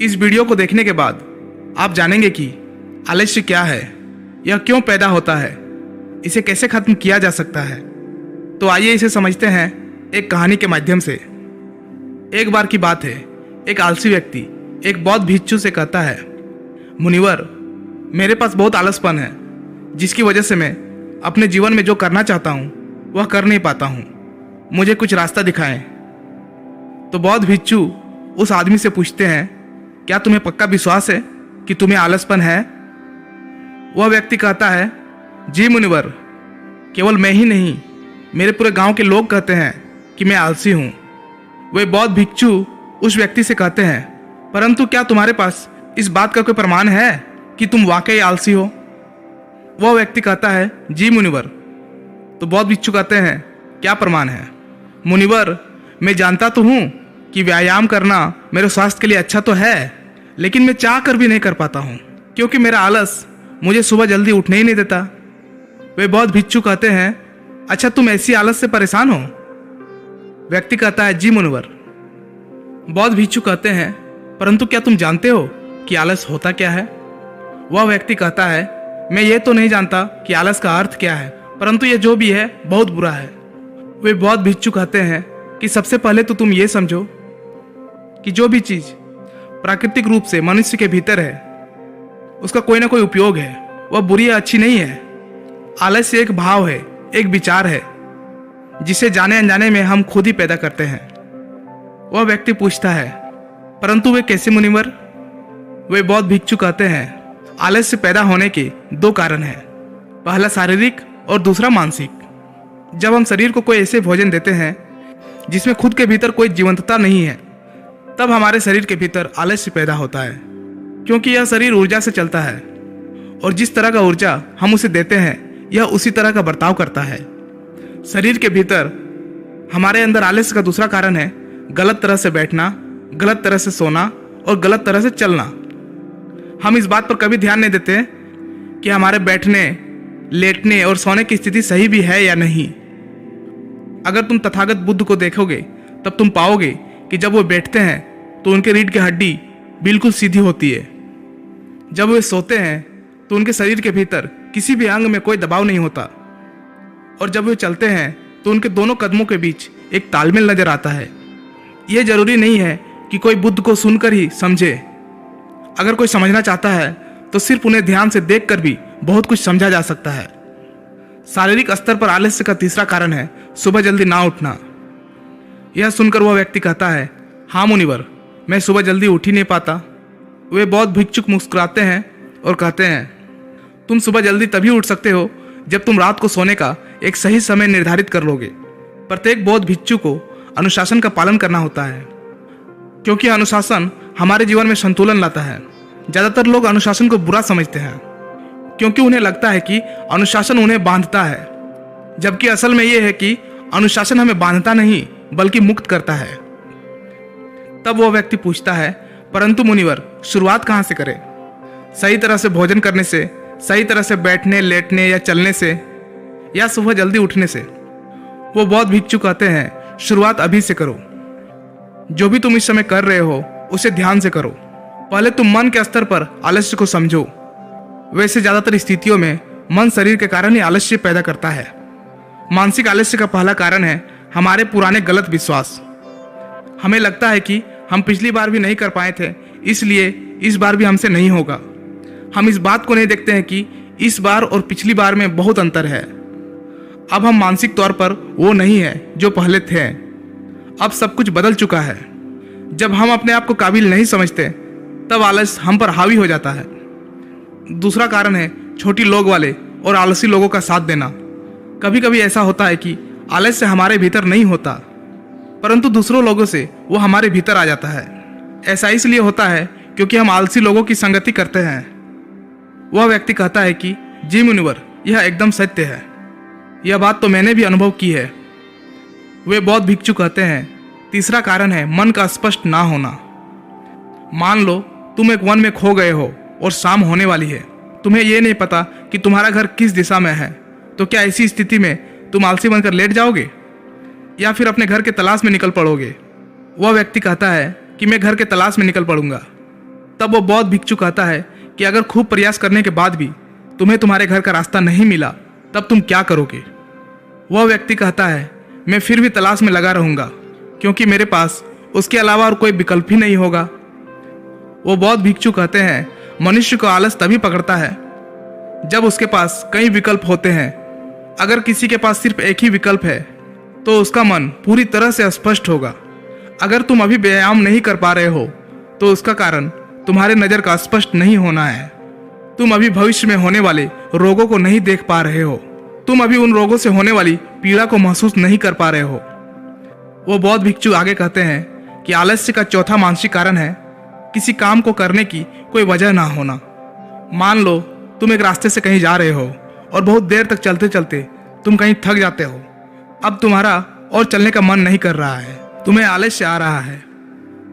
इस वीडियो को देखने के बाद आप जानेंगे कि आलस्य क्या है, यह क्यों पैदा होता है, इसे कैसे खत्म किया जा सकता है। तो आइए इसे समझते हैं एक कहानी के माध्यम से। एक बार की बात है, एक आलसी व्यक्ति एक बौद्ध भिक्षु से कहता है, मुनिवर, मेरे पास बहुत आलसपन है, जिसकी वजह से मैं अपने जीवन में जो करना चाहता हूँ वह कर नहीं पाता हूँ। मुझे कुछ रास्ता दिखाएं। तो बौद्ध भिक्षु उस आदमी से पूछते हैं, क्या तुम्हें पक्का विश्वास है कि तुम्हें आलसपन है? वह व्यक्ति कहता है, जी मुनिवर, केवल मैं ही नहीं, मेरे पूरे गांव के लोग कहते हैं कि मैं आलसी हूँ। वे बौद्ध भिक्षु उस व्यक्ति से कहते हैं, परंतु क्या तुम्हारे पास इस बात का कोई प्रमाण है कि तुम वाकई आलसी हो? वह व्यक्ति कहता है, जी मुनिवर। तो बौद्ध भिक्षु कहते हैं, क्या प्रमाण है? मुनिवर, मैं जानता तो हूँ कि व्यायाम करना मेरे स्वास्थ्य के लिए अच्छा तो है, लेकिन मैं चाह कर भी नहीं कर पाता हूँ, क्योंकि मेरा आलस मुझे सुबह जल्दी उठने ही नहीं देता। वे बौद्ध भिक्षु कहते हैं, अच्छा तुम ऐसी आलस से परेशान हो? व्यक्ति कहता है, जी मुनिवर। बौद्ध भिक्षु कहते हैं, परंतु क्या तुम जानते हो कि आलस होता क्या है? वह व्यक्ति कहता है, मैं ये तो नहीं जानता कि आलस का अर्थ क्या है, परंतु यह जो भी है बहुत बुरा है। वे बौद्ध भिक्षु कहते हैं कि सबसे पहले तो तुम ये समझो कि जो भी चीज प्राकृतिक रूप से मनुष्य के भीतर है उसका कोई ना कोई उपयोग है, वह बुरी या अच्छी नहीं है। आलस्य एक भाव है, एक विचार है, जिसे जाने अनजाने में हम खुद ही पैदा करते हैं। वह व्यक्ति पूछता है, परंतु वे कैसे मुनिवर? वे बौद्ध भिक्षु कहते हैं, आलस्य पैदा होने के दो कारण हैं, पहला शारीरिक और दूसरा मानसिक। जब हम शरीर को कोई ऐसे भोजन देते हैं जिसमें खुद के भीतर कोई जीवंतता नहीं है, तब हमारे शरीर के भीतर आलस्य पैदा होता है, क्योंकि यह शरीर ऊर्जा से चलता है और जिस तरह का ऊर्जा हम उसे देते हैं यह उसी तरह का बर्ताव करता है। शरीर के भीतर हमारे अंदर आलस्य का दूसरा कारण है गलत तरह से बैठना, गलत तरह से सोना और गलत तरह से चलना। हम इस बात पर कभी ध्यान नहीं देते कि हमारे बैठने, लेटने और सोने की स्थिति सही भी है या नहीं। अगर तुम तथागत बुद्ध को देखोगे तब तुम पाओगे कि जब वो बैठते हैं तो उनके रीढ़ की हड्डी बिल्कुल सीधी होती है। जब वे सोते हैं तो उनके शरीर के भीतर किसी भी अंग में कोई दबाव नहीं होता, और जब वे चलते हैं तो उनके दोनों कदमों के बीच एक तालमेल नजर आता है। यह जरूरी नहीं है कि कोई बुद्ध को सुनकर ही समझे। अगर कोई समझना चाहता है तो सिर्फ उन्हें ध्यान से देखकर भी बहुत कुछ समझा जा सकता है। शारीरिक स्तर पर आलस्य का तीसरा कारण है सुबह जल्दी ना उठना। यह सुनकर वह व्यक्ति कहता है, हाँ मुनिवर, मैं सुबह जल्दी उठ ही नहीं पाता। वे बौद्ध भिक्षुक मुस्कुराते हैं और कहते हैं, तुम सुबह जल्दी तभी उठ सकते हो जब तुम रात को सोने का एक सही समय निर्धारित कर लोगे। प्रत्येक बौद्ध भिक्षु को अनुशासन का पालन करना होता है, क्योंकि अनुशासन हमारे जीवन में संतुलन लाता है। ज्यादातर लोग अनुशासन को बुरा समझते हैं, क्योंकि उन्हें लगता है कि अनुशासन उन्हें बांधता है, जबकि असल में यह है कि अनुशासन हमें बांधता नहीं बल्कि मुक्त करता है। तब वह व्यक्ति पूछता है, परंतु मुनिवर, शुरुआत कहाँ से करें? सही तरह से भोजन करने से, सही तरह से बैठने, लेटने या चलने से, या सुबह जल्दी उठने से? वो बौद्ध भिक्षु कहते हैं, शुरुआत अभी से करो। जो भी तुम इस समय कर रहे हो उसे ध्यान से करो। पहले तुम मन के स्तर पर आलस्य को समझो। वैसे ज्यादातर स्थितियों में मन शरीर के कारण ही आलस्य पैदा करता है। मानसिक आलस्य का पहला कारण है हमारे पुराने गलत विश्वास। हमें लगता है कि हम पिछली बार भी नहीं कर पाए थे, इसलिए इस बार भी हमसे नहीं होगा। हम इस बात को नहीं देखते हैं कि इस बार और पिछली बार में बहुत अंतर है। अब हम मानसिक तौर पर वो नहीं है जो पहले थे। अब सब कुछ बदल चुका है। जब हम अपने आप को काबिल नहीं समझते तब आलस हम पर हावी हो जाता है। दूसरा कारण है छोटी लोग वाले और आलसी लोगों का साथ देना। कभी कभी ऐसा होता है कि आलस्य हमारे भीतर नहीं होता, परंतु दूसरों लोगों से वो हमारे भीतर आ जाता है। ऐसा इसलिए होता है क्योंकि हम आलसी लोगों की संगति करते हैं। वह व्यक्ति कहता है कि जी मुनिवर, यह एकदम सत्य है। यह बात तो मैंने भी अनुभव की है। वे बौद्ध भिक्षु कहते हैं, तीसरा कारण है मन का स्पष्ट ना होना। मान लो तुम एक वन में खो गए हो और शाम होने वाली है। तुम्हें यह नहीं पता कि तुम्हारा घर किस दिशा में है, तो क्या ऐसी स्थिति में तुम आलसी बनकर लेट जाओगे या फिर अपने घर के तलाश में निकल पड़ोगे? वह व्यक्ति कहता है कि मैं घर के तलाश में निकल पड़ूंगा। तब वो बौद्ध भिक्षु कहता है कि अगर खूब प्रयास करने के बाद भी तुम्हें तुम्हारे घर का रास्ता नहीं मिला तब तुम क्या करोगे। वह व्यक्ति कहता है, मैं फिर भी तलाश में लगा रहूंगा, क्योंकि मेरे पास उसके अलावा और कोई विकल्प ही नहीं होगा। वो बौद्ध भिक्षु कहते हैं, मनुष्य को आलस तभी पकड़ता है जब उसके पास कई विकल्प होते हैं। अगर किसी के पास सिर्फ एक ही विकल्प है तो उसका मन पूरी तरह से अस्पष्ट होगा। अगर तुम अभी व्यायाम नहीं कर पा रहे हो तो उसका कारण तुम्हारे नज़र का स्पष्ट नहीं होना है। तुम अभी भविष्य में होने वाले रोगों को नहीं देख पा रहे हो। तुम अभी उन रोगों से होने वाली पीड़ा को महसूस नहीं कर पा रहे हो। वो बौद्ध भिक्षु आगे कहते हैं कि आलस्य का चौथा मानसिक कारण है किसी काम को करने की कोई वजह ना होना। मान लो तुम एक रास्ते से कहीं जा रहे हो और बहुत देर तक चलते चलते तुम कहीं थक जाते हो। अब तुम्हारा और चलने का मन नहीं कर रहा है, तुम्हें आलस्य आ रहा है।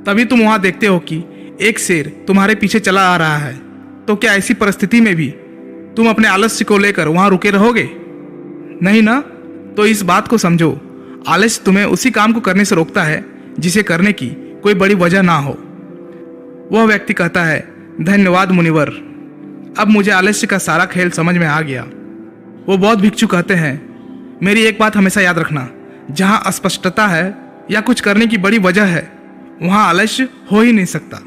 तभी तुम वहां देखते हो कि एक शेर तुम्हारे पीछे चला आ रहा है। तो क्या ऐसी परिस्थिति में भी तुम अपने आलस्य को लेकर वहां रुके रहोगे? नहीं ना। तो इस बात को समझो, आलस्य तुम्हें उसी काम को करने से रोकता है जिसे करने की कोई बड़ी वजह ना हो। वह व्यक्ति कहता है, धन्यवाद मुनिवर, अब मुझे आलस्य का सारा खेल समझ में आ गया। वो बौद्ध भिक्षु कहते हैं, मेरी एक बात हमेशा याद रखना, जहां अस्पष्टता है या कुछ करने की बड़ी वजह है वहां आलस्य हो ही नहीं सकता।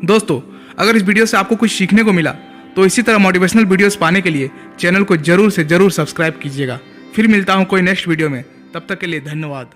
दोस्तों, अगर इस वीडियो से आपको कुछ सीखने को मिला तो इसी तरह मोटिवेशनल वीडियोस पाने के लिए चैनल को जरूर से जरूर सब्सक्राइब कीजिएगा। फिर मिलता हूं कोई नेक्स्ट वीडियो में, तब तक के लिए धन्यवाद।